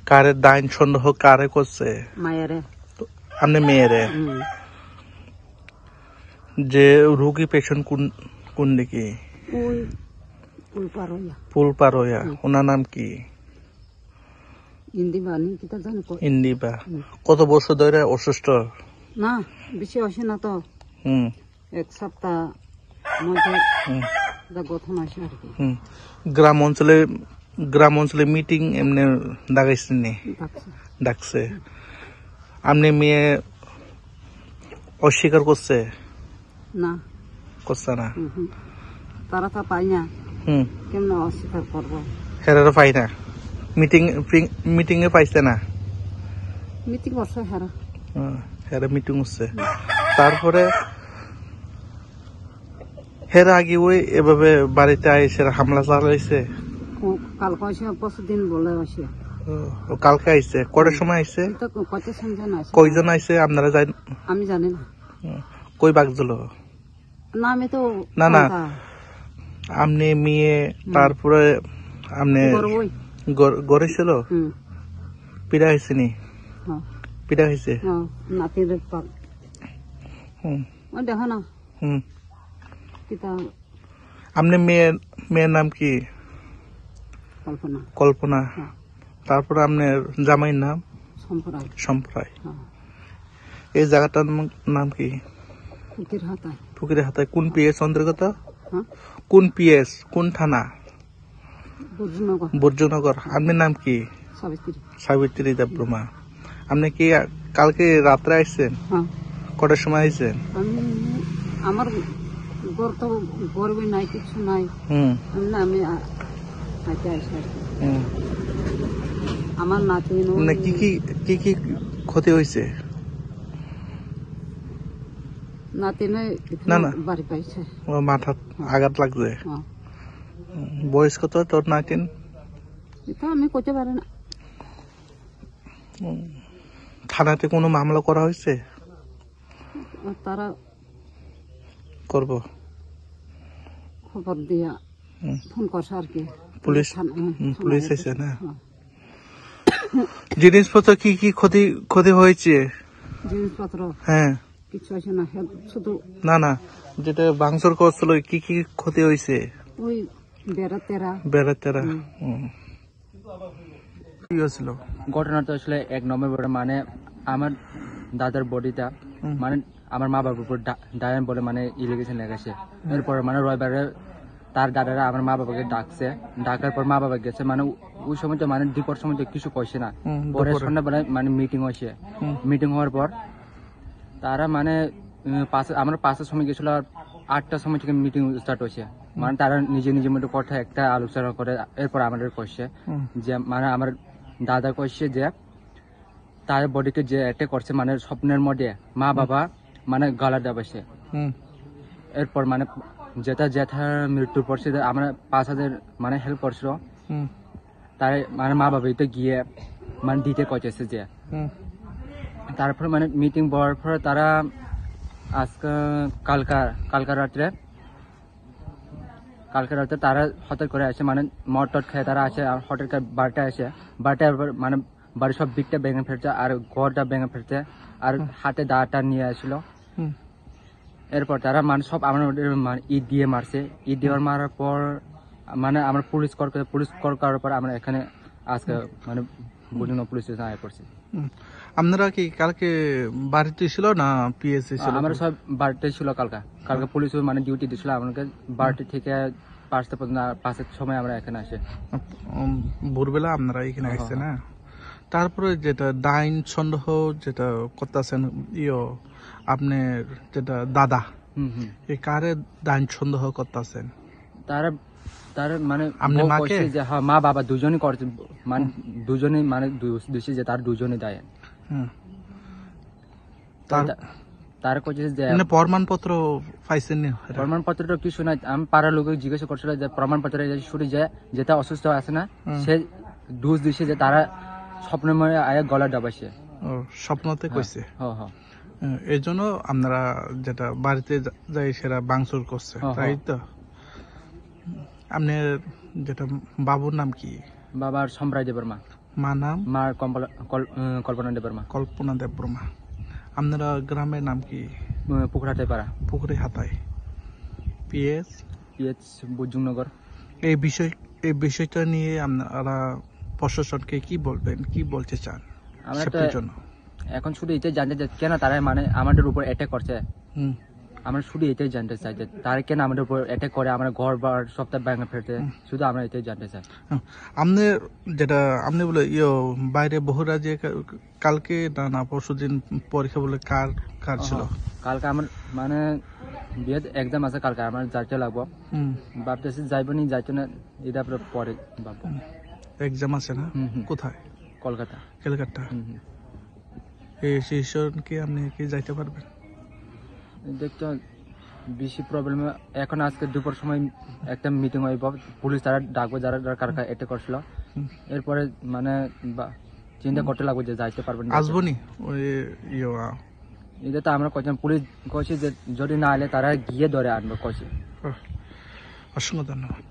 কারে ডাইন সন্দেহ কারে করছে? মায়েরে। আপনি মেয়েরে? যে রোগী পেশেন্ট কোন দিকে? ওই পুল পার হইয়া। ওনার নাম কি? ইন্দিবা। কত বছর ধরে অসুস্থ? না বেশি আসে না তো, এক সপ্তাহ মধ্যে গঠন আসে আর কি। গ্রাম অঞ্চলে মিটিং এমনি ডাকাইছে নি? ডাকছে। আপনি মেয়ে অস্বীকার করছে? না করছে না। তারা তো পাই না, কেমন অস্বীকার করবো? হেরারও পাই না। মিটিং এ পাইছে না? মিটিং করছে হেরা। হেরা মিটিং হচ্ছে। তারপরে হেরা আগে ওই এভাবে বাড়িতে আইসে হামলা চালাইছে? কালকে আসে, পরশু দিন বলে আসে। কালকে আইসে? কটার সময় আইসে? কয়জন আইসে আপনারা? আমি জানি না। কই বাগজল? না আমি তো না আপনি মেয়ে, তারপরে আপনি গড়ে ছিল পিড়া হয়েছে নি? পিড়া হয়েছে নাতির পাক। দেখো না আপনি মেয়ের নাম কি? কল্পনা। তারপরে আপনার জামাইয়ের নাম? সম্প্রায়। এই জায়গাটার নাম কি? ফকির হাতায়। কোন পিএস অন্তর্গত? কোন পিএস, কোন থানা? বর্জনগর। আপনার নাম কি? সাবিত্রী দেববর্মা। আপনি কি কালকে রাত্রে আসছেন? কটার সময় আসছেন? আমার ঘর তো গর্বে নাই, কিছু নাই। আমি আমার নাতি কি ক্ষতি হয়েছে? বাড়ি পাইছে, মাথা আঘাত লাগছে। বয়স কত তোর নাতিন? আমি করতে পারি না। থানাতে কোনো মামলা করা হয়েছে? তারা করব খবর দিয়া ফোন করছে আর কি। পুলিশ এসে না? জিনিসপত্র কি ক্ষতি হয়েছে? জিনিসপত্র হ্যাঁ কিছু আছে না, শুধু না যেটা ভাঙচুর করছিল কি ক্ষতি হয়েছে? ওই বেড়া তেরা। কি হয়েছিল ঘটনাটা? আসলে 1 নভেম্বর মানে আমার দাদার বডিটা মানে আমার মা বাবার উপর ডায়ন বলে মানে ইলিগেশন লেগেছে। এরপর মানে রবিবারে তার দাদারা আমার মা বাবাকে ডাকার পর মা বাবা গেছে। মানে ওই সময় তো মানে দুপুর সময় তো কিছু কইছে না। পরে সন্ধ্যাবেলায় মানে মিটিং হয়েছে। মিটিং হওয়ার পর তারা মানে আমরা 5টার সময় গেছিল, আর 8টার সময় থেকে মিটিং স্টার্ট হয়েছে। মানে তারা নিজের মধ্যে কথা একটা আলোচনা করে এরপর আমাদের কইছে যে মানে আমার দাদা কইছে যে তার বডিকে যে অ্যাটাক করছে মানে স্বপ্নের মধ্যে মা বাবা মানে গলা দাবাইছে। এরপর মানে জেঠার মৃত্যুর পর সে আমরা 5,000 মানে হেল্প করছিল। তার মানে মা বাবা তো গিয়ে মানে দিতে কইতেছে যে। তারপরে মানে মিটিং হওয়ার পরে তারা আজকে কালকা রাত্রে তারা হঠাৎ করে আসে, মানে মদ টট খেয়ে তারা আসে। হঠাৎ করে বারোটায় মানে বাড়ির সব দিকটা ভেঙে ফেলছে, আর ঘরটা ভেঙে ফেলছে, আর হাতে দাঁড়টা নিয়ে আসছিল। এরপর তারা মানে সব আমার ইট দিয়ে মারছে। ইট দিয়ে মারার পর মানে আমরা পুলিশ কল করার পর আমরা এখানে আজকে মানে পুলিশ স্টেশন আয় করছি। আপনারা কি কালকে বাড়িতে ছিল না পিএসসি ছিল? আমরা সব বাড়িতে ছিল। কালকে পুলিশ মানে ডিউটি দিছিল আমাকে। বাড়িতে থেকে 5টা পর্যন্ত, 5টার সময় আমরা এখানে আসি। ভোরবেলা আপনারা এখানে আসছে না? তারপরে যেটা ডাইন সন্দেহ যেটা করতেছেন আপনার যেটা দাদা, এই কারে ডাইন সন্দেহ করতেছেন? তার মানে যে মা বাবা দুজনই করছে, মানে দুজনই মানে দোষী যে তার দুজনই দায়। তার কইছে যে প্রমাণপত্র পাইছেন? প্রমাণপত্রটা কিছু নাই। আমি পাড়ার লোক জিজ্ঞাসা করছিল যে প্রমাণপত্র শুরু যায় যেটা অসুস্থ আছে না, সে দোষ দিছে যে তারা স্বপ্নের মধ্যে আয়া গলা ডাবাইছে। স্বপ্নতে কইছে? এই জন্য আপনারা যেটা বাড়িতে যাই সেটা ভাঙচুর করছে, তাই তো? আপনার যেটা বাবুর নাম কি? বাবার সম্প্রায় দেববর্মা। মা নাম? মার কল্পনা দেববর্মা। কল্পনা দেববর্মা। আপনারা গ্রামের নাম কি? পুকুরহাটে পাড়া। পুকুরে হাতায়। পিএস বুজুংনগর। এই বিষয়টা নিয়ে আপনারা প্রশাসনকে কি বলবেন, কি বলতে চান আমরা তো সেটার জন্য? এখন শুধু এটাই জানতে চাই কেন তারা মানে আমাদের উপর অ্যাটাক করছে। হুম। আমরা শুধু এটাই জানতে চাই যে তারা কেন আমাদের উপর অ্যাটাক করে, আমরা ঘর বার সপ্তাহ ব্যাঙ্গা ফেলতে, শুধু আমরা এটাই জানতে চাই। আপনি যেটা আপনি বলে বাইরে বহু রাজ্যে কালকে না পরশুদিন পরীক্ষা বলে কার ছিল? কালকে আমার মানে বিয়ের এক্সাম আছে, কালকে আমার যাইতে লাগবো। ভাবতেছি যাইব নি যাইতো না, এটা পরে ভাববো। এক্সাম আছে না? কোথায়? কলকাতা। কলকাতা। এই সেশন কি আপনি কি যাইতে পারবেন? দেখতো বেশি প্রবলেম এখন আজকে দুপুর সময় একটা মিটিং হইব, পুলিশ তারা ডাকবো যারা কারকা এটা করছিল। এরপরে মানে চিন্তা করতে লাগবে যে যাইতে পারবেন আসবো নি ওই এটা তো আমরা কয়েকজন পুলিশ কইছি যে যদি না এলে তারা গিয়ে ধরে আনবো কইছি। অসংখ্য ধন্যবাদ।